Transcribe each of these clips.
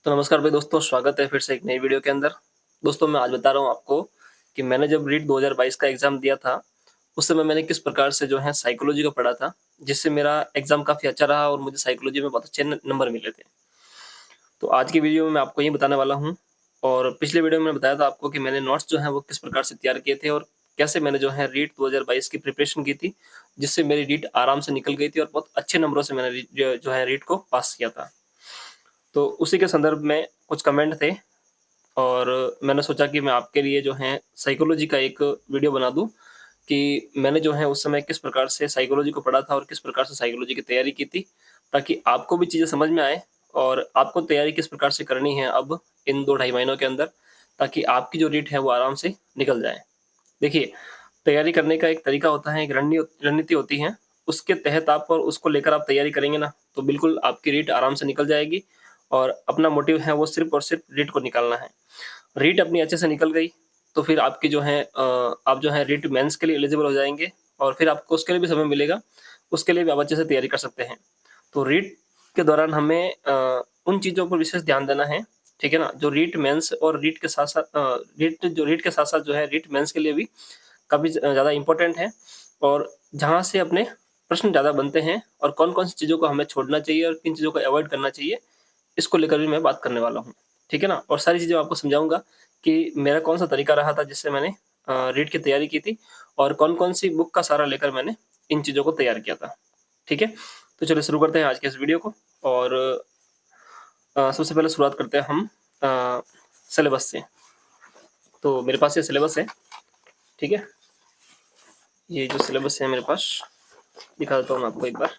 तो नमस्कार भाई दोस्तों, स्वागत है फिर से एक नई वीडियो के अंदर। दोस्तों मैं आज बता रहा हूँ आपको कि मैंने जब रीट 2022 का एग्ज़ाम दिया था, उस समय मैंने किस प्रकार से जो है साइकोलॉजी को पढ़ा था, जिससे मेरा एग्ज़ाम काफ़ी अच्छा रहा और मुझे साइकोलॉजी में बहुत अच्छे न नंबर मिले थे। तो आज की वीडियो में मैं आपको यही बताने वाला हूँ और पिछले वीडियो में मैंने बताया था आपको कि मैंने नोट्स जो हैं वो किस प्रकार से तैयार किए थे और कैसे मैंने जो है रीट 2022 की प्रिपरेशन की थी, जिससे मेरी रीट आराम से निकल गई थी और बहुत अच्छे नंबरों से मैंने जो है रीट को पास किया था। तो उसी के संदर्भ में कुछ कमेंट थे और मैंने सोचा कि मैं आपके लिए जो है साइकोलॉजी का एक वीडियो बना दूँ कि मैंने जो है उस समय किस प्रकार से साइकोलॉजी को पढ़ा था और किस प्रकार से साइकोलॉजी की तैयारी की थी, ताकि आपको भी चीज़ें समझ में आए और आपको तैयारी किस प्रकार से करनी है अब इन 2 ढाई महीनों के अंदर, ताकि आपकी जो रीट है वो आराम से निकल जाए। देखिए, तैयारी करने का एक तरीका होता है, एक रणनीति होती है, उसके तहत आप और उसको लेकर आप तैयारी करेंगे ना, तो बिल्कुल आपकी रीट आराम से निकल जाएगी और अपना मोटिव है वो सिर्फ़ और सिर्फ़ रीट को निकालना है। रीट अपनी अच्छे से निकल गई, तो फिर आपकी जो है आप जो है रीट मेंस के लिए एलिजिबल हो जाएँगे और फिर आपको उसके लिए भी समय मिलेगा, उसके लिए भी आप अच्छे से तैयारी कर सकते हैं। तो रीट के दौरान हमें उन चीज़ों पर विशेष ध्यान देना है, ठीक है ना? जो रीट मेंस और रीट के साथ-साथ रीट के साथ-साथ जो है रीट मेंस के लिए भी काफ़ी ज़्यादा इम्पोर्टेंट है और जहाँ से अपने प्रश्न ज़्यादा बनते हैं और कौन-कौन सी चीज़ों को हमें छोड़ना चाहिए और किन चीज़ों को अवॉइड करना चाहिए, इसको लेकर भी मैं बात करने वाला हूँ। ठीक है ना? और सारी चीज़ें आपको समझाऊँगा कि मेरा कौन-सा तरीका रहा था जिससे मैंने रीट की तैयारी की थी और कौन-कौन सी बुक का सहारा लेकर मैंने इन चीज़ों को तैयार किया था। ठीक है? तो चलिए शुरू करते हैं आज के इस वीडियो को और सबसे पहले शुरुआत करते हैं हम अ, सिलेबस से। तो मेरे पास ये सिलेबस है, ठीक है? ये जो सिलेबस है मेरे पास, दिखा देता हूँ मैं आपको एक बार।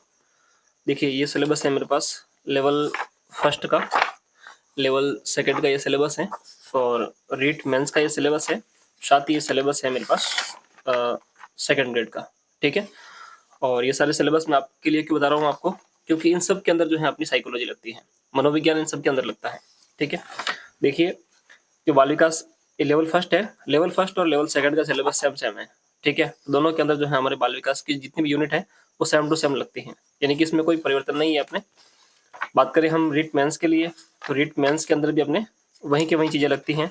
देखिए ये सिलेबस है मेरे पास लेवल फर्स्ट का, लेवल सेकंड का ये सिलेबस है और रीट मेंस का ये सिलेबस है। साथ ही ये सिलेबस है मेरे पास सेकंड ग्रेड का, ठीक है? और ये सारे सिलेबस मैं आपके लिए क्यों बता रहा हूँ आपको, क्योंकि इन सब के अंदर जो है अपनी साइकोलॉजी लगती है, मनोविज्ञान इन सब के अंदर लगता है, ठीक है? देखिए, जो बाल विकास ये लेवल फर्स्ट है, लेवल फर्स्ट और लेवल सेकंड का सिलेबस सेम-सेम है, ठीक है? दोनों के अंदर जो है हमारे बाल विकास की जितनी भी यूनिट है, वो सेम टू सेम लगती हैं, यानी कि इसमें कोई परिवर्तन नहीं है अपने। बात करें हम रीट मेंस के लिए, तो रीट मेंस के अंदर भी अपने वहीं की वहीं चीज़ें लगती हैं।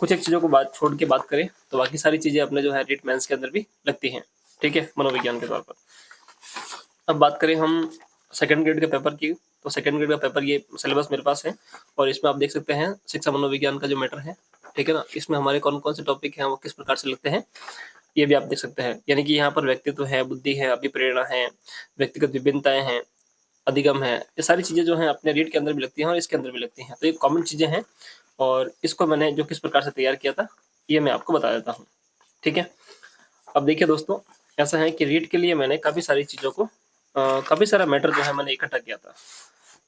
कुछ एक चीज़ों को बात छोड़ के बात करें, तो बाकी सारी चीज़ें अपने जो है रीट मेंस के अंदर भी लगती हैं, ठीक है? मनोविज्ञान के तौर पर। अब बात करें हम सेकंड ग्रेड के पेपर की, तो सेकंड ग्रेड का पेपर ये सिलेबस मेरे पास है और इसमें आप देख सकते हैं शिक्षा मनोविज्ञान का जो मैटर है, ठीक है ना? इसमें हमारे कौन-कौन से टॉपिक हैं, वो किस प्रकार से लगते हैं, ये भी आप देख सकते हैं। यानी कि यहाँ पर व्यक्तित्व है, बुद्धि है, अभिप्रेरणा है, व्यक्तिगत विभिन्नताएँ हैं, अधिगम है, ये सारी चीज़ें जो हैं अपने रीट के अंदर भी लगती हैं और इसके अंदर भी लगती हैं। तो ये कॉमन चीज़ें हैं और इसको मैंने जो किस प्रकार से तैयार किया था, ये मैं आपको बता देता हूँ, ठीक है? अब देखिए दोस्तों, ऐसा है कि रीट के लिए मैंने काफ़ी सारी चीज़ों को काफ़ी सारा मैटर जो है मैंने इकट्ठा किया था।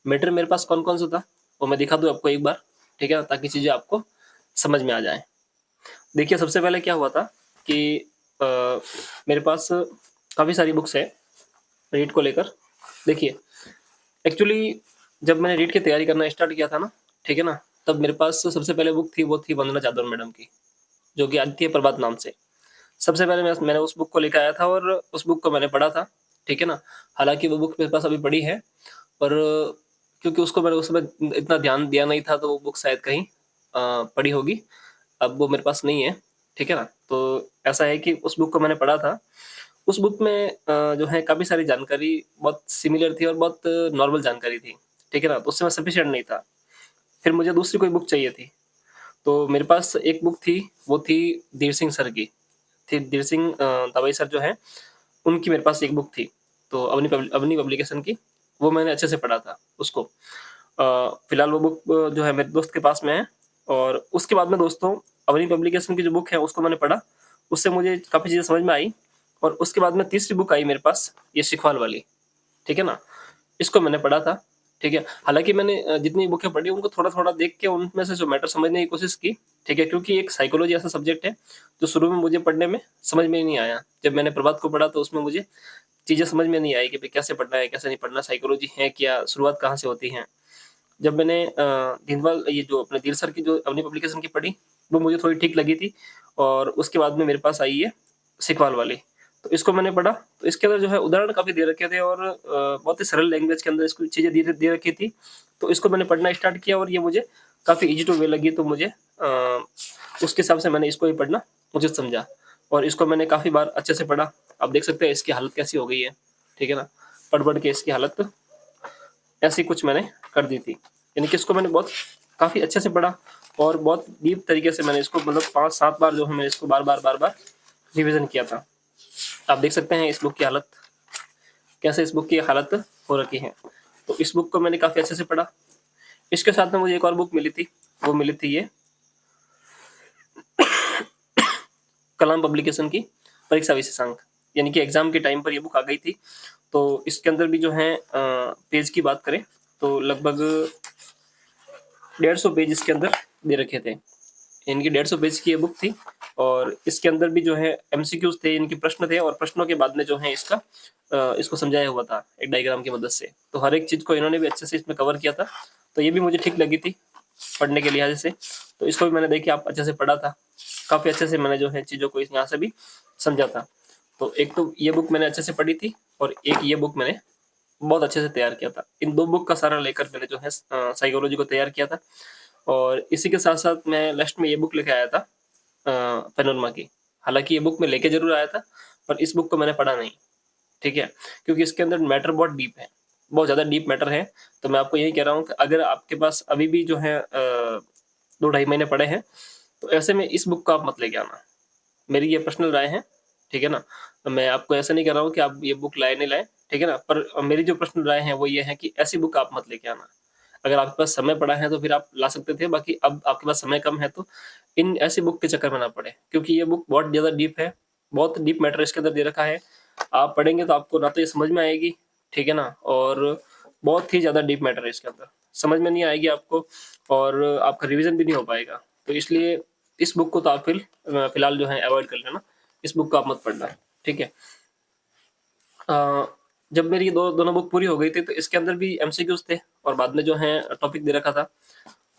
मैटर मेरे पास कौन-कौन सा था, वो मैं दिखा दूँ आपको एक बार, ठीक है ना? ताकि चीज़ें आपको समझ में आ जाएँ। देखिए सबसे पहले क्या हुआ था कि अ, मेरे पास काफ़ी सारी बुक्स है रीट को लेकर। देखिए, एक्चुअली जब मैंने रीट की तैयारी करना स्टार्ट किया था ना, ठीक है ना? तब मेरे पास सबसे पहले बुक थी, वो थी वंदना जादव मैडम की, जो कि आदित्य प्रभात नाम से। सबसे पहले मैंने उस बुक को लेके आया था और उस बुक को मैंने पढ़ा था, ठीक है ना? हालाँकि वो बुक मेरे पास अभी पड़ी है, पर क्योंकि उसको मैंने उस समय इतना ध्यान दिया नहीं था, तो वो बुक शायद कहीं पड़ी होगी। अब वो मेरे पास नहीं है, ठीक है ना? तो ऐसा है कि उस बुक को मैंने पढ़ा था। उस बुक में जो है काफ़ी सारी जानकारी बहुत सिमिलर थी और बहुत नॉर्मल जानकारी थी, ठीक है ना? तो उस समय सफिशिएंट नहीं था। फिर मुझे दूसरी कोई बुक चाहिए थी, तो मेरे पास एक बुक थी, वो थी धीर सिंह सर की। थी धीर सिंह दवाई सर जो हैं, उनकी मेरे पास एक बुक थी, तो अवनी पब्लिकेशन की, वो मैंने अच्छे से पढ़ा था उसको। फिलहाल वो बुक जो है मेरे दोस्त के पास में है और उसके बाद में दोस्तों अवनी पब्लिकेशन की जो बुक है उसको मैंने पढ़ा, उससे मुझे काफ़ी चीज़ें समझ में आई और उसके बाद में तीसरी बुक आई मेरे पास, ये शिखवाल वाली, ठीक है ना? इसको मैंने पढ़ा था, ठीक है? हालाँकि मैंने जितनी बुकें पढ़ी उनको थोड़ा-थोड़ा देख के उनमें से जो मैटर समझने की कोशिश की, ठीक है? क्योंकि एक साइकोलॉजी ऐसा सब्जेक्ट है, जो शुरू में मुझे पढ़ने में समझ में ही नहीं आया। जब मैंने प्रभात को पढ़ा तो उसमें मुझे चीज़ें समझ में नहीं आई कि भई कैसे पढ़ना है, कैसे नहीं पढ़ना, साइकोलॉजी है क्या, शुरुआत कहाँ से होती है? जब मैंने भिंडवाल ये जो अपने धीर सर की जो अवनी पब्लिकेशन की पढ़ी, वो मुझे थोड़ी ठीक लगी थी और उसके बाद में मेरे पास आई है सिकवाल वाली। तो इसको मैंने पढ़ा, तो इसके अंदर जो है उदाहरण काफ़ी दे रखे थे और बहुत ही सरल लैंग्वेज के अंदर इसको चीज़ें दे रखी थी। तो इसको मैंने पढ़ना स्टार्ट किया और ये मुझे काफ़ी ईज़ी टू वे लगी, तो मुझे उसके हिसाब से मैंने इसको ही पढ़ना मुझे समझा और इसको मैंने काफ़ी बार अच्छे से पढ़ा। आप देख सकते हैं इसकी हालत कैसी हो गई है, ठीक है ना? पढ़-पढ़ के इसकी हालत ऐसी कुछ मैंने कर दी थी। यानी कि इसको मैंने बहुत काफ़ी अच्छे से पढ़ा और बहुत डीप तरीके से मैंने इसको मतलब 5-7 बार जो है मैंने इसको बार-बार रिवीजन किया था। आप देख सकते हैं इस बुक की हालत, कैसे इस बुक की हालत हो रखी है। तो इस बुक को मैंने काफ़ी अच्छे से पढ़ा। इसके साथ में मुझे एक और बुक मिली थी, वो मिली थी ये कलाम पब्लिकेशन की परीक्षा विशेषांक, यानी कि एग्ज़ाम के टाइम पर ये बुक आ गई थी। तो इसके अंदर भी जो है पेज की बात करें तो लगभग 150 पेज इसके अंदर दे रखे थे। इनकी 150 पेज की ये बुक थी और इसके अंदर भी जो है एमसीक्यूज थे, इनके प्रश्न थे और प्रश्नों के बाद में जो है इसको समझाया हुआ था एक डायग्राम की मदद से। तो हर एक चीज़ को इन्होंने भी अच्छे से इसमें कवर किया था, तो ये भी मुझे ठीक लगी थी पढ़ने के लिहाज से। तो इसको भी मैंने देखिए आप अच्छे से पढ़ा था, काफ़ी अच्छे से मैंने जो है चीज़ों को यहाँ से भी समझा था। तो एक तो ये बुक मैंने अच्छे से पढ़ी थी और एक ये बुक मैंने बहुत अच्छे से तैयार किया था। इन 2 बुक का सारा लेकर मैंने जो है साइकोलॉजी को तैयार किया था और इसी के साथ-साथ मैं लास्ट में ये बुक लेके आया था पैनोरमा की। हालाँकि ये बुक मैं लेके ज़रूर आया था, पर इस बुक को मैंने पढ़ा नहीं, ठीक है? क्योंकि इसके अंदर मैटर बहुत डीप है, बहुत ज़्यादा डीप मैटर है। तो मैं आपको यही कह रहा हूँ कि अगर आपके पास अभी भी जो है 2 ढाई महीने पड़े हैं, तो ऐसे में इस बुक को आप मत लेके आना। मेरी ये पर्सनल राय है, ठीक है ना? मैं आपको ऐसा नहीं कह रहा हूँ कि आप ये बुक लाएँ नहीं लाएँ, ठीक है ना? पर मेरी जो पर्सनल राय है वो ये है कि ऐसी बुक आप मत लेके आना। अगर आपके पास समय पड़ा है तो फिर आप ला सकते थे, बाकी अब आपके पास समय कम है तो इन ऐसी बुक के चक्कर में ना पड़े, क्योंकि ये बुक बहुत ज़्यादा डीप है, बहुत डीप मैटर इसके अंदर दे रखा है। आप पढ़ेंगे तो आपको ना तो ये समझ में आएगी, ठीक है ना? और बहुत ही ज़्यादा डीप मैटर है इसके अंदर, समझ में नहीं आएगी आपको और आपका रिवीजन भी नहीं हो पाएगा। तो इसलिए इस बुक को तो आप फिलहाल जो है अवॉइड कर लेना, इस बुक को आप मत पढ़ना, ठीक है? जब मेरी दोनों बुक पूरी हो गई थी तो इसके अंदर भी एमसीक्यूज थे और बाद में जो है टॉपिक दे रखा था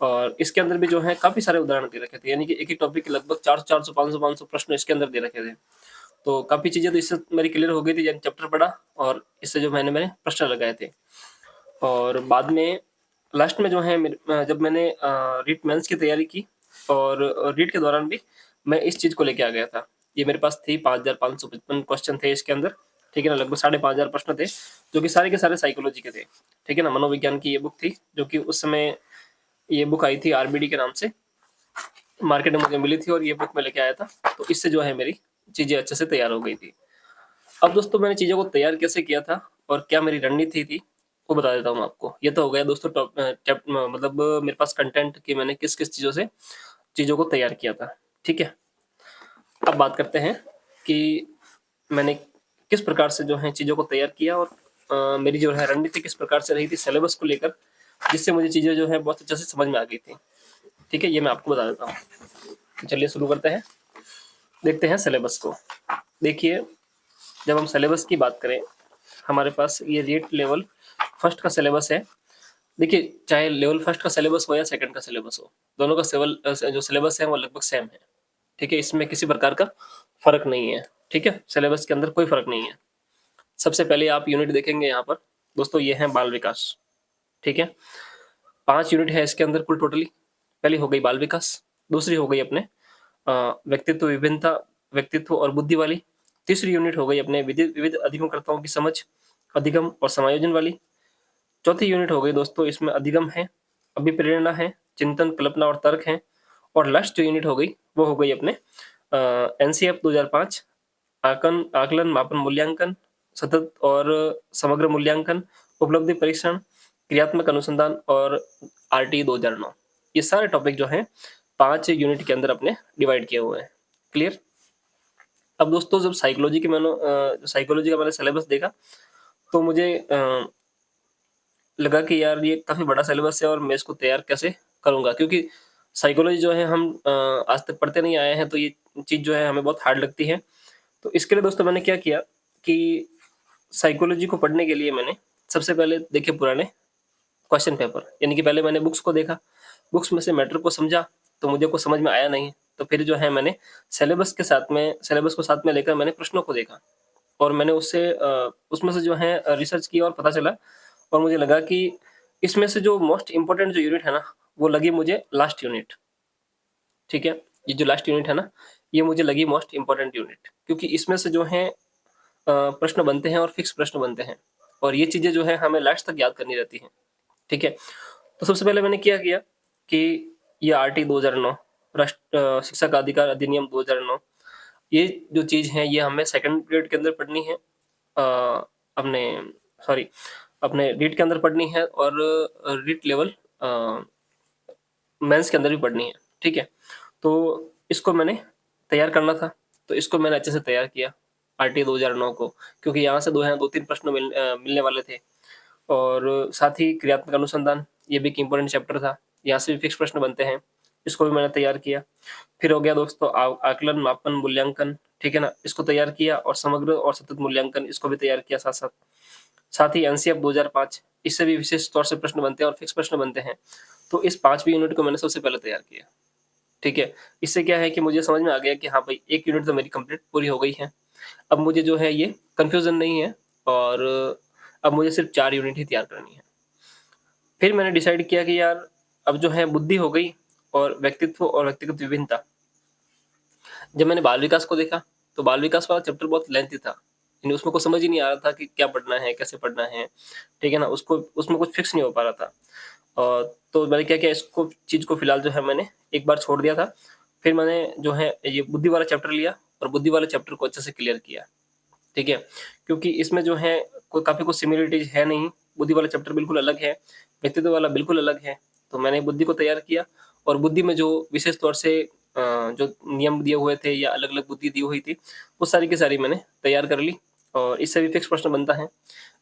और इसके अंदर भी जो है काफ़ी सारे उदाहरण दे रखे थे, यानी कि एक-एक टॉपिक के लगभग 400-400, 500-500 प्रश्न इसके अंदर दे रखे थे। तो काफ़ी चीज़ें तो इससे मेरी क्लियर हो गई थी, यानी चैप्टर पढ़ा और इससे जो मैंने प्रश्न लगाए थे। और बाद में लास्ट में जो है जब मैंने रीट मेंस की तैयारी की और रीट के दौरान भी मैं इस चीज़ को लेके आ गया था। ये मेरे पास थी 5555 क्वेश्चन थे इसके अंदर, ठीक है ना? लगभग 5500 प्रश्न थे, जो कि सारे के सारे साइकोलॉजी के थे, ठीक है ना? मनोविज्ञान की ये बुक थी, जो कि उस समय ये बुक आई थी आरबीडी के नाम से, मार्केट में मुझे मिली थी और ये बुक मैं लेके आया था। तो इससे जो है मेरी चीज़ें अच्छे से तैयार हो गई थी। अब दोस्तों मैंने चीज़ों को तैयार कैसे किया था और क्या मेरी रणनीति थी, वो बता देता हूँ मैं आपको। ये तो हो गया दोस्तों मतलब मेरे पास कंटेंट कि मैंने किस-किस चीज़ों से चीज़ों को तैयार किया था, ठीक है? अब बात करते हैं कि मैंने किस प्रकार से जो है चीज़ों को तैयार किया और मेरी जो है रणनीति किस प्रकार से रही थी सिलेबस को लेकर, जिससे मुझे चीज़ें जो है बहुत अच्छे से समझ में आ गई थी, ठीक है? ये मैं आपको बता देता हूँ। तो चलिए शुरू करते हैं, देखते हैं सिलेबस को। देखिए, जब हम सिलेबस की बात करें, हमारे पास ये रीट लेवल फर्स्ट का सिलेबस है। देखिए, चाहे लेवल फर्स्ट का सिलेबस हो या सेकंड का सिलेबस हो, दोनों का जो सिलेबस है वो लगभग सेम है, ठीक है? इसमें किसी प्रकार का फ़र्क नहीं है, ठीक है? सिलेबस के अंदर कोई फ़र्क नहीं है। सबसे पहले आप यूनिट देखेंगे यहाँ पर, दोस्तों ये है बाल विकास, ठीक है? 5 यूनिट है इसके अंदर कुल टोटली। पहली हो गई बाल विकास, दूसरी हो गई अपने व्यक्तित्व विभिन्नता, व्यक्तित्व और बुद्धि वाली, तीसरी यूनिट हो गई अपने विविध अधिगमकर्ताओं की समझ, अधिगम और समायोजन वाली, चौथी यूनिट हो गई दोस्तों इसमें अधिगम है, अभिप्रेरणा है, चिंतन, कल्पना और तर्क है और लास्ट जो यूनिट हो गई, वो हो गई अपने एनसीएफ 2005 आकलन, मापन, मूल्यांकन, सतत और समग्र मूल्यांकन, उपलब्धि परीक्षण, क्रियात्मक अनुसंधान और आरटी 2009। ये सारे टॉपिक जो हैं 5 यूनिट के अंदर अपने डिवाइड किए हुए हैं। क्लियर? अब दोस्तों जब साइकोलॉजी का मैंने सिलेबस देखा, तो मुझे लगा कि यार ये काफ़ी बड़ा सिलेबस है और मैं इसको तैयार कैसे करूँगा? क्योंकि साइकोलॉजी जो है हम आज तक पढ़ते नहीं आए हैं, तो ये चीज़ जो है हमें बहुत हार्ड लगती है। तो इसके लिए दोस्तों मैंने क्या किया कि साइकोलॉजी को पढ़ने के लिए मैंने सबसे पहले देखे पुराने क्वेश्चन पेपर, यानी कि पहले मैंने बुक्स को देखा, बुक्स में से मैटर को समझा, तो मुझे कुछ समझ में आया नहीं, तो फिर जो है मैंने सिलेबस को साथ में लेकर मैंने प्रश्नों को देखा, और मैंने उसमें से जो है रिसर्च किया और पता चला, और मुझे लगा कि इसमें से जो मोस्ट इम्पोर्टेंट जो यूनिट है ना, वो लगी मुझे लास्ट यूनिट, ठीक है? ये जो लास्ट यूनिट है ना, ये मुझे लगी मोस्ट इम्पोर्टेंट यूनिट, क्योंकि इसमें से जो है प्रश्न बनते हैं और फिक्स प्रश्न बनते हैं, और ये चीज़ें जो है हमें लास्ट तक याद करनी रहती हैं, ठीक है? तो सबसे पहले मैंने क्या किया कि ये आरटी 2009, राष्ट्र शिक्षा का अधिकार अधिनियम 2009, ये जो चीज़ है ये हमें सेकंड पीरियड के अंदर पढ़नी है, अपने सॉरी अपने रीट के अंदर पढ़नी है, और रीट लेवल मेंस के अंदर भी पढ़नी है, ठीक है? तो इसको मैंने तैयार करना था, तो इसको मैंने अच्छे से तैयार किया आरटी 2009 को, क्योंकि यहाँ से दो तीन प्रश्न मिलने वाले थे, और साथ ही क्रियात्मक अनुसंधान, ये भी एक इम्पोर्टेंट चैप्टर था, यहाँ से भी फिक्स प्रश्न बनते हैं, इसको भी मैंने तैयार किया। फिर हो गया दोस्तों आकलन, मापन, मूल्यांकन, ठीक है ना, इसको तैयार किया, और समग्र और सतत मूल्यांकन, इसको भी तैयार किया साथ साथ। साथ ही एनसीएफ 2005, इससे भी विशेष तौर से प्रश्न बनते हैं और फिक्स प्रश्न बनते हैं, तो इस 5वीं यूनिट को मैंने सबसे पहले तैयार किया, ठीक है? इससे क्या है कि मुझे समझ में आ गया कि हाँ भाई, एक यूनिट तो मेरी कंप्लीट पूरी हो गई है, अब मुझे जो है ये कंफ्यूजन नहीं है, और अब मुझे सिर्फ 4 यूनिट ही तैयार करनी है। फिर मैंने डिसाइड किया कि यार, अब जो है बुद्धि हो गई और व्यक्तित्व और व्यक्तिगत विभिन्नता। जब मैंने बाल विकास को देखा, तो बाल विकास वाला चैप्टर बहुत लेंथी था, यानी उसमें कुछ समझ ही नहीं आ रहा था कि क्या पढ़ना है, कैसे पढ़ना है, ठीक है ना? उसको उसमें कुछ फिक्स नहीं हो पा रहा था, और तो मैंने क्या किया, इसको चीज़ को फिलहाल जो है मैंने एक बार छोड़ दिया था। फिर मैंने जो है ये बुद्धि वाला चैप्टर लिया, और बुद्धि वाले चैप्टर को अच्छे से क्लियर किया, ठीक है? क्योंकि इसमें जो है कोई काफ़ी कुछ सिमिलरिटीज है नहीं, बुद्धि वाला चैप्टर बिल्कुल अलग है, व्यक्तित्व वाला बिल्कुल अलग है, तो मैंने बुद्धि को तैयार किया, और बुद्धि में जो विशेष तौर से जो नियम दिए हुए थे या अलग अलग बुद्धि दी हुई थी, वो सारी की सारी मैंने तैयार कर ली, और इससे भी फिक्स प्रश्न बनता है,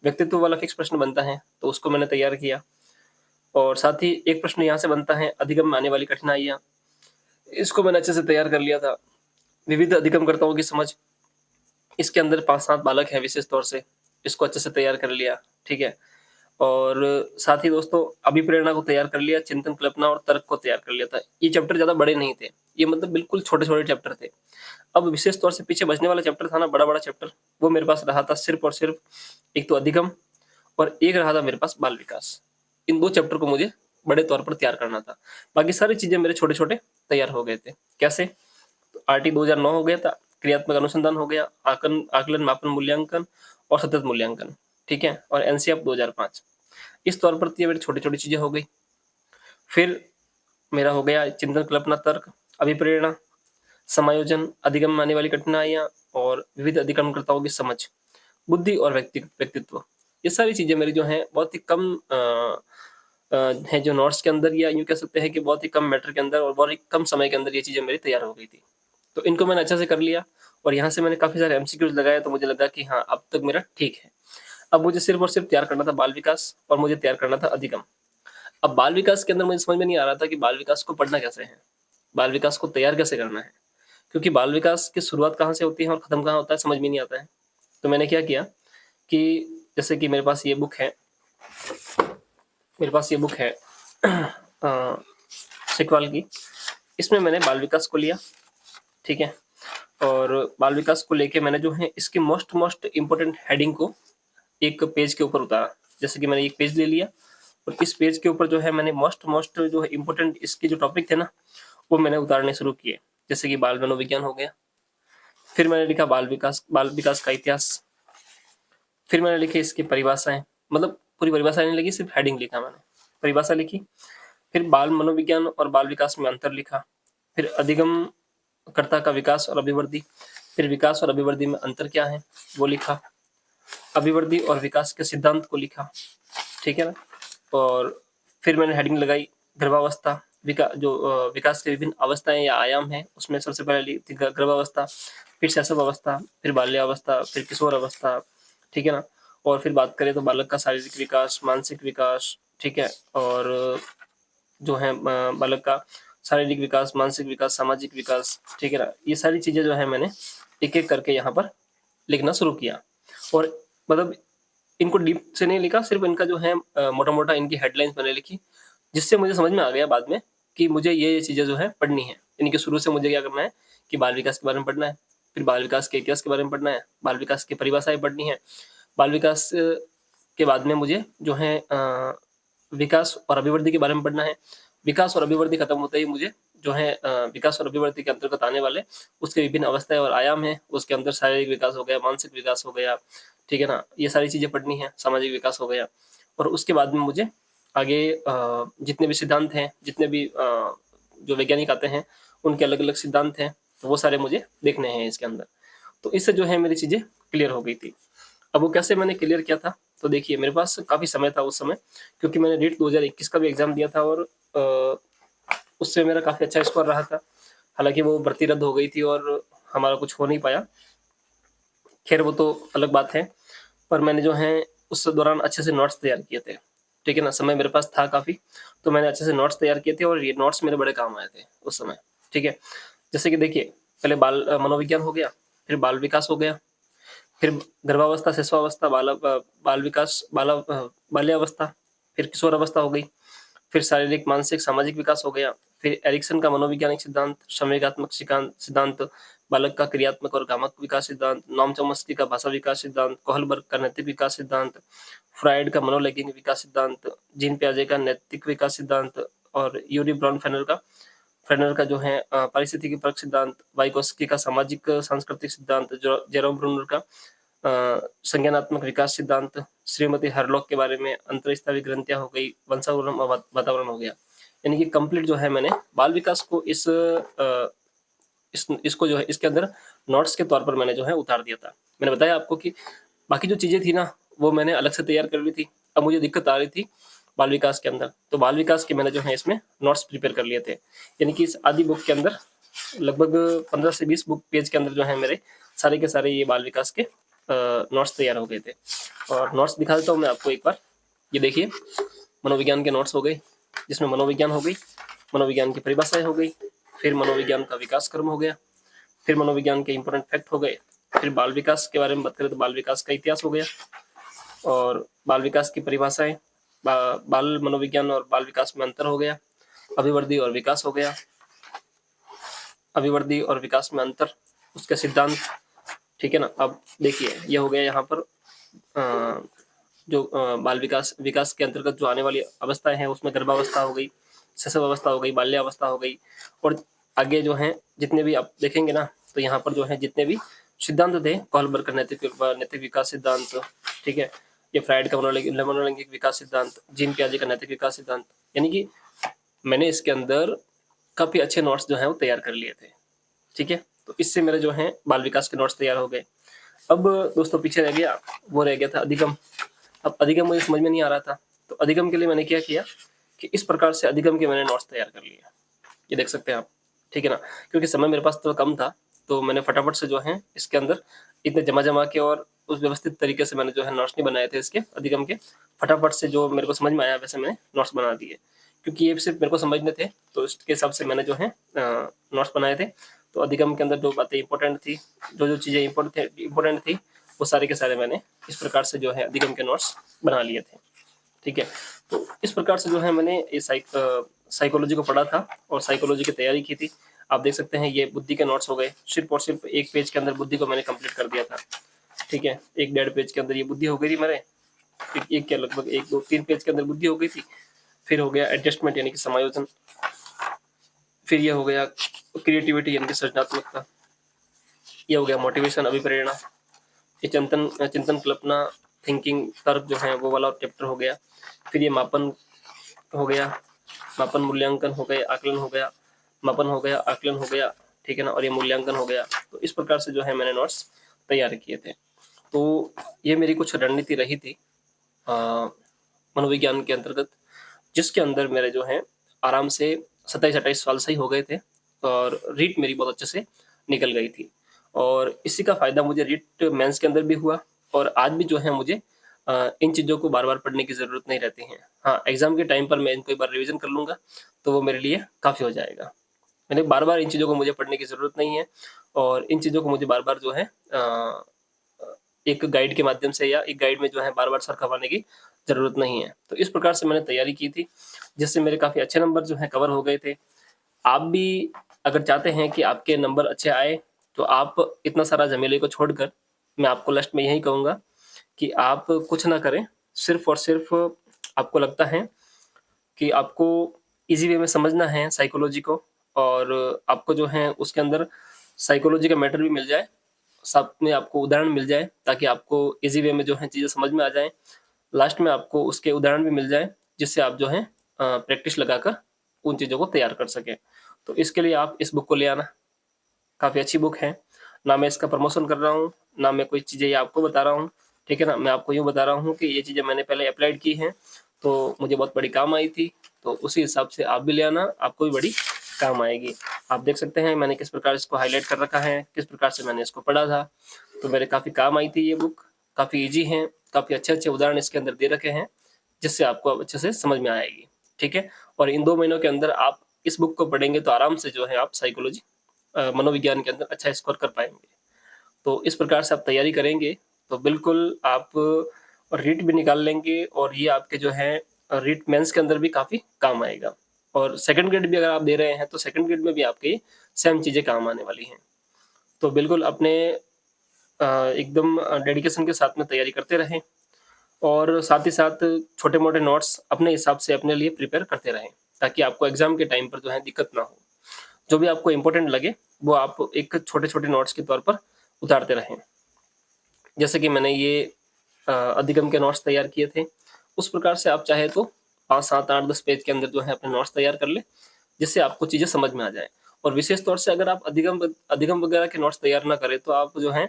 व्यक्तित्व वाला फिक्स प्रश्न बनता है, तो उसको मैंने तैयार किया। और साथ ही एक प्रश्न यहाँ से बनता है, अधिगम में आने वाली कठिनाइयाँ, इसको मैंने अच्छे से तैयार कर लिया था। विविध अधिगमकर्ताओं की समझ, इसके अंदर 5-7 बालक हैं विशेष तौर से, इसको अच्छे से तैयार कर लिया, ठीक है? और साथ ही दोस्तों अभिप्रेरणा को तैयार कर लिया, चिंतन, कल्पना और तर्क को तैयार कर लिया था। ये चैप्टर ज़्यादा बड़े नहीं थे, ये मतलब बिल्कुल छोटे-छोटे चैप्टर थे। अब विशेष तौर से पीछे बचने वाला चैप्टर था ना, बड़ा-बड़ा चैप्टर, वो मेरे पास रहा था सिर्फ और सिर्फ एक तो अधिगम, और एक रहा था मेरे पास बाल विकास। इन 2 चैप्टर को मुझे बड़े तौर पर तैयार करना था। बाकी सारी चीज़ें मेरे छोटे-छोटे तैयार हो गए थे। कैसे? आरटी 2009 हो गया था, क्रियात्मक अनुसंधान हो गया, आकलन, मापन, मूल्यांकन और सतत मूल्यांकन, ठीक है? और एनसीएफ 2005, इस तौर पर ये मेरी छोटी-छोटी चीज़ें हो गई। फिर मेरा हो गया चिंतन, कल्पना, तर्क, अभिप्रेरणा, समायोजन, अधिगम में आने वाली कठिनाइयाँ और विविध अधिगमकर्ताओं की समझ, बुद्धि और व्यक्तित्व। ये सारी चीज़ें मेरी जो हैं बहुत ही कम हैं जो नोट्स के अंदर, या यूँ कह सकते हैं कि बहुत ही कम मैटर के अंदर और बहुत ही कम समय के अंदर ये चीज़ें मेरी तैयार हो गई थी। तो इनको मैंने अच्छे से कर लिया, और यहाँ से मैंने काफ़ी सारे एमसीक्यूज़ लगाए, तो मुझे लगा कि हाँ, अब तक मेरा ठीक है। अब मुझे सिर्फ़ और सिर्फ़ तैयार करना था बाल विकास, और मुझे तैयार करना था अधिगम। अब बाल विकास के अंदर मुझे समझ में नहीं आ रहा था कि बाल विकास को पढ़ना कैसे है? बाल विकास को तैयार कैसे करना है? क्योंकि बाल विकास की शुरुआत कहाँ से होती है और खत्म कहाँ होता है, समझ में नहीं आता है। तो मैंने क्या किया कि जैसे कि मेरे पास ये बुक है, मेरे पास ये बुक है सिकवाल की, इसमें मैंने बाल विकास को लिया, ठीक है? और बाल विकास को लेके मैंने जो है इसकी मोस्ट इम्पोर्टेंट हेडिंग को एक पेज के ऊपर उतारा। जैसे कि मैंने एक पेज ले लिया, और इस पेज के ऊपर जो है मैंने मोस्ट जो है इम्पोर्टेंट इसके जो टॉपिक थे ना, वो मैंने उतारने शुरू किए। जैसे कि बाल मनोविज्ञान हो गया, फिर मैंने लिखा बाल विकास का इतिहास, फिर मैंने लिखी इसकी परिभाषाएं, मतलब पूरी परिभाषा नहीं लिखी, सिर्फ हेडिंग लिखा मैंने, परिभाषा लिखी। फिर बाल मनोविज्ञान और बाल विकास में अंतर लिखा, फिर अधिगम कर्ता का विकास और अभिवृद्धि, फिर विकास और अभिवृद्धि में अंतर क्या है वो लिखा, अभिवृद्धि और विकास के सिद्धांत को लिखा, ठीक है ना? और फिर मैंने हेडिंग लगाई गर्भावस्था, विकास के विभिन्न अवस्थाएं या आयाम हैं, उसमें सबसे पहले लिखी गर्भावस्था, फिर शैशव अवस्था, फिर बाल्यावस्था, फिर किशोर अवस्था, ठीक है ना? और फिर बात करें तो बालक का शारीरिक विकास, मानसिक विकास, ठीक है? और जो है बालक का शारीरिक विकास, मानसिक विकास, सामाजिक विकास, ठीक है ना? ये सारी चीज़ें जो है मैंने एक-एक करके यहाँ पर लिखना शुरू किया, और मतलब इनको डीप से नहीं लिखा, सिर्फ इनका जो है मोटा-मोटा इनकी हेडलाइंस मैंने लिखी, जिससे मुझे समझ में आ गया बाद में कि मुझे ये चीज़ें जो है पढ़नी है। यानी कि शुरू से मुझे क्या करना है कि बाल विकास के बारे में पढ़ना है, फिर बाल विकास के इतिहास के बारे में पढ़ना है, बाल विकास की परिभाषाएँ पढ़नी है। बाल विकास के बाद में मुझे जो है विकास और अभिवृद्धि के बारे में पढ़ना है। विकास और अभिवृद्धि खत्म होते ही मुझे जो है विकास और अभिवृद्धि के अंतर्गत आने वाले उसके विभिन्न अवस्थाएँ और आयाम हैं। उसके अंदर शारीरिक विकास हो गया, मानसिक विकास हो गया, ठीक है ना? ये सारी चीज़ें पढ़नी है, सामाजिक विकास हो गया और उसके बाद में मुझे आगे जितने भी सिद्धांत हैं, जितने भी जो वैज्ञानिक आते हैं, उनके अलग-अलग सिद्धांत हैं, तो वो सारे मुझे देखने हैं इसके अंदर। तो इससे जो है मेरी चीज़ें क्लियर हो गई थी। अब वो कैसे मैंने क्लियर किया था, तो देखिए मेरे पास काफ़ी समय था उस समय क्योंकि मैंने नीट 2021 का भी एग्ज़ाम दिया था और उससे मेरा काफ़ी अच्छा स्कोर रहा था। हालाँकि वो भर्ती रद्द हो गई थी और हमारा कुछ हो नहीं पाया। ख़ैर वो तो अलग बात है, पर मैंने जो है उस दौरान अच्छे से नोट्स तैयार किए थे, ठीक है ना? समय मेरे पास था काफ़ी, तो मैंने अच्छे से नोट्स तैयार किए थे और ये नोट्स मेरे बड़े काम आए थे उस समय, ठीक है? जैसे कि देखिए, पहले मनोविज्ञान हो गया, फिर बाल विकास हो गया, फिर गर्भावस्था, शिशुअवस्था, बाल विकास, बाल्यावस्था, फिर किशोरावस्था हो गई, फिर शारीरिक, मानसिक, सामाजिक विकास हो गया, फिर एरिक्सन का मनोवैज्ञानिक सिद्धांत, संवेगात्मक सिद्धांत, बालक का क्रियात्मक और कामक विकास सिद्धांत, नोम चॉम्स्की का भाषा विकास सिद्धांत, कोहलबर्ग का नैतिक विकास सिद्धांत, फ्राइड का मनोलैंगिक विकास सिद्धांत, जीन पियाजे का नैतिक विकास सिद्धांत और यूरी ब्राउन फेनर का जो है पारिस्थितिकी परक सिद्धांत, वाइगोत्स्की का सामाजिक सांस्कृतिक सिद्धांत, जेरोम ब्रूनर का संज्ञानात्मक विकास सिद्धांत, श्रीमती हरलॉक के बारे में अंतरस्त्रावी ग्रंथियां हो गई, वंशावरण और वातावरण हो गया। यानी कि कंप्लीट जो है मैंने बाल विकास को इसको जो है इसके अंदर नोट्स के तौर पर मैंने जो है उतार दिया था। मैंने बताया आपको कि बाकी जो चीजें थी ना वो मैंने अलग से तैयार कर ली थी। अब मुझे दिक्कत आ रही थी बाल विकास के अंदर, तो बाल विकास के मैंने जो है इसमें नोट्स प्रिपेयर कर लिए थे। यानी कि इस आधी बुक के अंदर लगभग 15 से 20 बुक पेज के अंदर जो है मेरे सारे के सारे ये बाल विकास के नोट्स तैयार हो गए थे। और नोट्स दिखा देता हूँ मैं आपको एक बार। ये देखिए मनोविज्ञान के नोट्स हो गए, जिसमें मनोविज्ञान हो गई, मनोविज्ञान की परिभाषाएं हो गई, फिर मनोविज्ञान का विकास क्रम हो गया, फिर मनोविज्ञान के इंपॉर्टेंट फैक्ट हो गए, फिर बाल विकास के बारे में बात करें तो बाल विकास का इतिहास हो गया और बाल विकास की परिभाषाएं, बाल मनोविज्ञान और बाल विकास में अंतर हो गया, अभिवृद्धि और विकास हो गया, अभिवृद्धि और विकास में अंतर, उसके सिद्धांत, ठीक है ना? अब देखिए ये हो गया यहाँ पर जो बाल विकास के अंतर्गत जो आने वाली अवस्थाएं हैं उसमें गर्भावस्था हो गई, शिशुअवस्था हो गई, बाल्यावस्था हो गई और आगे जो है जितने भी आप देखेंगे ना तो यहाँ पर जो है जितने भी सिद्धांत थे, कोहलबर्ग का नैतिक विकास सिद्धांत, ठीक है, ये फ्राइड का मनोलैंगिक विकास सिद्धांत, जीन पियाजे का नैतिक विकास सिद्धांत, यानी कि मैंने इसके अंदर काफी अच्छे नोट्स जो है वो तैयार कर लिए थे, ठीक है? तो इससे मेरे जो है बाल विकास के नोट्स तैयार हो गए। अब दोस्तों पीछे रह गया, वो रह गया था अधिगम। अब अधिगम मुझे समझ में नहीं आ रहा था, तो अधिगम के लिए मैंने क्या किया कि इस प्रकार से अधिगम के मैंने नोट्स तैयार कर लिए। ये देख सकते हैं आप, ठीक है ना? क्योंकि समय मेरे पास थोड़ा कम था, तो मैंने फटाफट से जो है इसके अंदर इतने जमा के और उस व्यवस्थित तरीके से मैंने जो है नोट्स नहीं बनाए थे इसके अधिगम के। फटाफट से जो मेरे को समझ में आया वैसे मैंने नोट्स बना दिए, क्योंकि ये सिर्फ मेरे को समझने थे, तो इसके हिसाब से मैंने जो है नोट्स बनाए थे। तो अधिगम के अंदर जो बातें इंपॉर्टेंट थी, जो चीज़ें इंपॉर्टेंट थी, वो सारे के सारे मैंने इस प्रकार से जो है अधिगम के नोट्स बना लिए थे, ठीक है? तो इस प्रकार से जो है मैंने ये साइकोलॉजी को पढ़ा था और साइकोलॉजी की तैयारी की थी। आप देख सकते हैं ये बुद्धि के नोट्स हो गए, सिर्फ और सिर्फ एक पेज के अंदर बुद्धि को मैंने कंप्लीट कर दिया था, ठीक है? 1 डेढ़ पेज के अंदर ये बुद्धि हो गई थी मेरे, एक क्या लगभग 1 2 3 पेज के अंदर बुद्धि हो गई थी। फिर हो गया एडजस्टमेंट यानी कि समायोजन, फिर ये हो गया क्रिएटिविटी यानी कि सृजनात्मकता, ये हो गया मोटिवेशन अभिप्रेरणा, ये चिंतन कल्पना थिंकिंग तर्क जो है वो वाला चैप्टर हो गया। फिर ये मापन हो गया, मापन मूल्यांकन हो गए, आकलन हो गया, मापन हो गया, आकलन हो गया, ठीक है ना? और ये मूल्यांकन हो गया। तो इस प्रकार से जो है मैंने नोट्स तैयार किए थे। तो ये मेरी कुछ रणनीति रही थी मनोविज्ञान के अंतर्गत, जिसके अंदर मेरे जो है आराम से 27-28 सवाल सही हो गए थे और रीट मेरी बहुत अच्छे से निकल गई थी और इसी का फायदा मुझे रीट मेंस के अंदर भी हुआ और आज भी जो है मुझे इन चीज़ों को बार बार पढ़ने की ज़रूरत नहीं रहती है। हाँ, एग्जाम के टाइम पर मैं इनको एक बार रिवीजन कर लूँगा तो वो मेरे लिए काफ़ी हो जाएगा। मैंने बार बार इन चीज़ों को मुझे पढ़ने की ज़रूरत नहीं है और इन चीज़ों को मुझे बार बार जो है एक गाइड के माध्यम से या एक गाइड में जो है बार बार सर खपाने की ज़रूरत नहीं है। तो इस प्रकार से मैंने तैयारी की थी, जिससे मेरे काफ़ी अच्छे नंबर जो है कवर हो गए थे। आप भी अगर चाहते हैं कि आपके नंबर अच्छे आए तो आप इतना सारा झमेले को छोड़कर मैं आपको लास्ट में यही कहूँगा कि आप कुछ ना करें, सिर्फ़ और सिर्फ़ आपको लगता है कि आपको ईज़ी वे में समझना है साइकोलॉजी को और आपको जो है उसके अंदर साइकोलॉजी का मैटर भी मिल जाए, साथ में आपको उदाहरण मिल जाए ताकि आपको ईज़ी वे में जो है चीज़ें समझ में आ जाएँ। लास्ट में आपको उसके उदाहरण भी मिल जाएँ, जिससे आप जो है प्रैक्टिस लगाकर उन चीज़ों को तैयार कर सकें। तो इसके लिए आप इस बुक को ले आना, काफ़ी अच्छी बुक है। ना मैं इसका प्रमोशन कर रहा हूँ, ना मैं कोई चीज़ें ये आपको बता रहा हूँ, ठीक है ना? मैं आपको यूँ बता रहा हूँ कि ये चीज़ें मैंने पहले अप्लाइड की हैं, तो मुझे बहुत बड़ी काम आई थी, तो उसी हिसाब से आप भी ले आना, आपको भी बड़ी काम आएगी। आप देख सकते हैं मैंने किस प्रकार इसको हाइलाइट कर रखा है, किस प्रकार से मैंने इसको पढ़ा था, तो मेरे काफ़ी काम आई थी ये बुक, काफ़ी ईज़ी है, काफ़ी अच्छे-अच्छे उदाहरण इसके अंदर दे रखे हैं, जिससे आपको अब अच्छे से समझ में आएगी, ठीक है? और इन 2 महीनों के अंदर आप इस बुक को पढ़ेंगे तो आराम से जो है आप साइकोलॉजी मनोविज्ञान के अंदर अच्छा स्कोर कर पाएँगे। तो इस प्रकार से आप तैयारी करेंगे, तो बिल्कुल आप रीट भी निकाल लेंगे और ये आपके जो है रीट मेंस के अंदर भी काफ़ी काम आएगा। और सेकंड ग्रेड भी अगर आप दे रहे हैं, तो सेकंड ग्रेड में भी आपकी सेम चीज़ें काम आने वाली हैं। तो बिल्कुल अपने एकदम डेडिकेशन के साथ में तैयारी करते रहें और साथ ही साथ छोटे-मोटे नोट्स अपने हिसाब से अपने लिए प्रिपेयर करते रहें, ताकि आपको एग्ज़ाम के टाइम पर जो है दिक्कत ना हो। जो भी आपको इम्पोर्टेंट लगे, वो आप एक छोटे-छोटे नोट्स के तौर पर उतारते रहें। जैसे कि मैंने ये अधिगम के नोट्स तैयार किए थे, उस प्रकार से आप चाहे तो 5, 7, 8, 10 पेज के अंदर जो है अपने नोट्स तैयार कर लें, जिससे आपको चीज़ें समझ में आ जाएँ। और विशेष तौर से अगर आप अधिगम वगैरह के नोट्स तैयार ना करें, तो आप जो है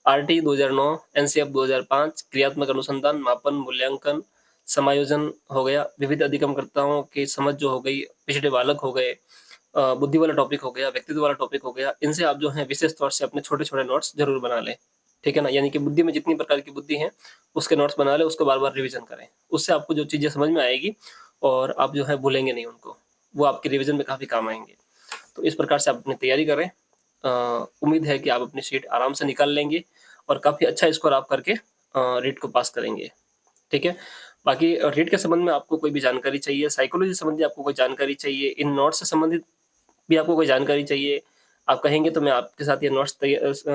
आरटी 2009, एनसीएफ 2005, क्रियात्मक अनुसंधान, मापन, मूल्यांकन, समायोजन हो गया, विविध अधिगमकर्ताओं की समझ जो हो गई, पिछड़े बालक हो गए, बुद्धि वाला टॉपिक हो गया, व्यक्तित्व वाला टॉपिक हो गया, इनसे आप जो है विशेष तौर से अपने छोटे-छोटे नोट्स ज़रूर बना लें। ठीक है ना? यानी कि बुद्धि में जितनी प्रकार की बुद्धि है, उसके नोट्स बना लें, उसको बार-बार रिवीजन करें। उससे आपको जो चीज़ें समझ में आएगी और आप जो है भूलेंगे नहीं उनको। वो आपके रिवीजन में काफ़ी काम आएँगे। तो इस प्रकार से आप अपनी तैयारी करें। उम्मीद है कि आप अपनी सीट आराम से निकाल लेंगे और काफ़ी अच्छा स्कोर आप करके रीट को पास करेंगे। ठीक है? बाकी रीट के संबंध में आपको कोई भी जानकारी चाहिए, साइकोलॉजी संबंधी आपको कोई जानकारी चाहिए, इन नोट्स से संबंधित भी आपको कोई जानकारी चाहिए, आप कहेंगे तो मैं आपके साथ ये नोट्स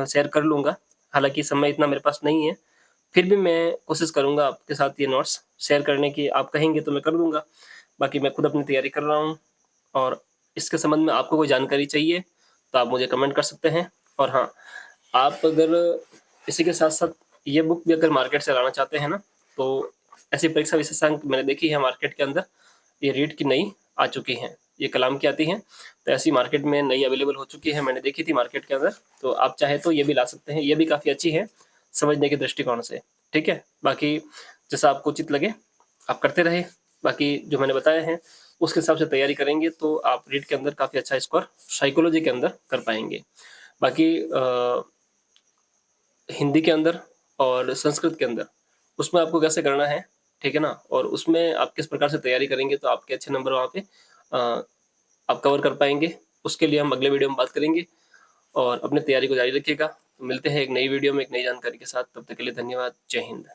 शेयर कर लूँगा। हालाँकि समय इतना मेरे पास नहीं है, फिर भी मैं कोशिश करूँगा आपके साथ ये नोट्स शेयर करने की, आप कहेंगे तो मैं कर दूँगा। बाकी मैं खुद अपनी तैयारी कर रहा हूँ और इसके संबंध में आपको कोई जानकारी चाहिए, तो आप मुझे कमेंट कर सकते हैं। और हाँ, आप अगर इसी के साथ-साथ ये बुक भी अगर मार्केट से लाना चाहते हैं ना, तो ऐसी परीक्षा विशेषांक मैंने देखी है मार्केट के अंदर, ये रीट की नई आ चुकी हैं। ये कलाम की आती हैं, तो ऐसी मार्केट में नई अवेलेबल हो चुकी है, मैंने देखी थी मार्केट के अंदर, तो आप चाहे तो ये भी ला सकते हैं, ये भी काफ़ी अच्छी है, समझने के दृष्टिकोण से, ठीक है? बाकी जैसा आपको उचित लगे, आप करते रहें, बाकी जो मैंने बताया है, उसके हिसाब से तैयारी करेंगे तो आप रीट के अंदर काफ़ी अच्छा स्कोर साइकोलॉजी के अंदर कर पाएँगे। बाकी हिंदी के अंदर और संस्कृत के अंदर, उसमें आपको कैसे करना है, ठीक है ना? और उसमें आप किस प्रकार से तैयारी करेंगे तो आपके अच्छे नंबर वहाँ पे आप कवर कर पाएँगे, उसके लिए हम अगले वीडियो में बात करेंगे और अपनी तैयारी को जारी रखिएगा। मिलते हैं एक नई वीडियो में एक नई जानकारी के साथ, तब तक के लिए धन्यवाद। जय हिंद।